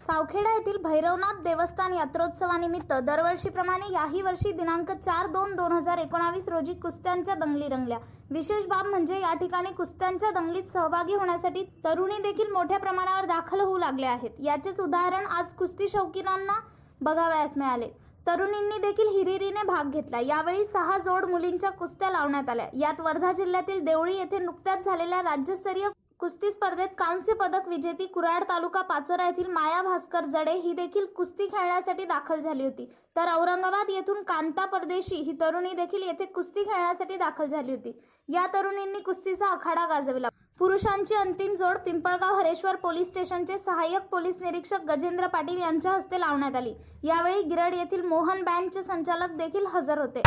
सावखेडा येथील भैरवनाथ देवस्थान यात्रोत्सवानिमित्त दरवर्षीप्रमाणे याही वर्षी दिनांक 4/2/2019 रोजी कुस्त्यांच्या दंगली रंगल्या। विशेष बाब म्हणजे या ठिकाणी कुस्त्यांच्या दंगलीत सहभागी होण्यासाठी तरुणी देखील मोठ्या प्रमाणावर दाखल होऊ लागले आहेत। याचेच उदाहरण आज कुस्ती शौकीनांना बघावयास मिळाले। तरुणींनी देखील हिरिरीने भाग घेतला। यावेळी 6 जोड मुलींच्या कुस्त्या लावण्यात आल्या। यात वर्धा जिल्ह्यातील देवळी येथे नुकत्याच झालेल्या राज्यस्तरीय कुस्ती स्पर्धेत कांस्य पदक विजेती कुराड तालुका पाचोरा येथील माया भास्कर जडे ही देखील कुस्ती खेळण्यासाठी दाखल झाली होती। तर औरंगाबाद येथून कांता परदेशी ही तरुणी देखील येथे कुस्ती खेळण्यासाठी दाखल झाली होती। या तरुणींनी कुस्तीचा आखाडा गाजविला। पुरुषांची अंतिम जोड पिंपळगाव हरेश्वर पोलीस स्टेशनचे सहाय्यक पोलीस निरीक्षक गजेंद्र पाटील यांच्या हस्ते लावण्यात आली। यावेळी गिरड येथील मोहन बँडचे संचालक देखील हजर होते।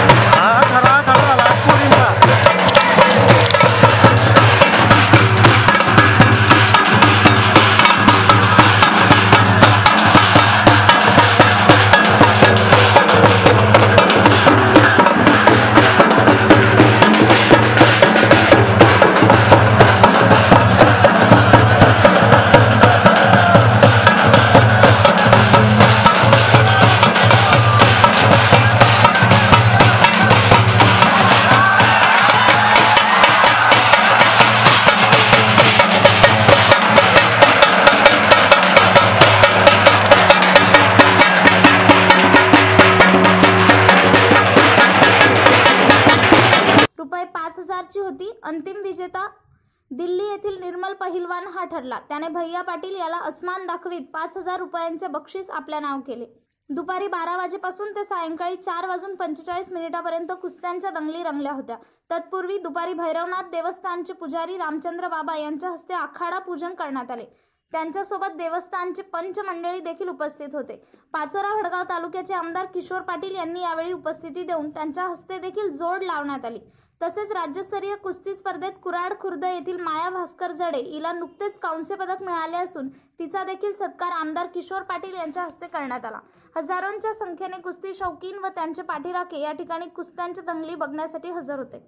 रुपये 5,000 ची होती। अंतिम विजेता दिल्ली येथील निर्मल पहिलवान हा ठरला। त्याने भैया पाटील याला अस्मान दाखवित 5,000 रुपयांचे बक्षीस आपल्या नाव केले। दुपारी 12 वाजेपासून ते सायंकाळी 4:45 पर्यंत कुस्त्यांच्या दंगली रंगल्या होत्या। तत्पूर्वी दुपारी भैरवनाथ देवस्थानचे पुजारी रामचंद्र बाबा यांच्या हस्ते आखाडा पूजन करण्यात आले। त्यांच्यासोबत देवस्थानचे पंच मंडळी देखील उपस्थित होते। पाचोरा वडगाव तालुक्याचे आमदार किशोर पाटील यांनी यावेळी उपस्थिती देऊन त्यांच्या हस्ते देखील जोड लावण्यात आली। तसेच राज्यस्तरीय कुस्ती स्पर्धेत कुराड खुर्द येथील माया भास्कर जडे हिला नुकतेच कांस्य पदक मिळाले असून तिचा देखील सत्कार आमदार किशोर पाटील यांच्या हस्ते करण्यात आला। हजारोंच्या संख्येने कुस्ती शौकीन व त्यांचे पाठीराखे या ठिकाणी कुस्त्यांच्या दंगली बघण्यासाठी हजर होते।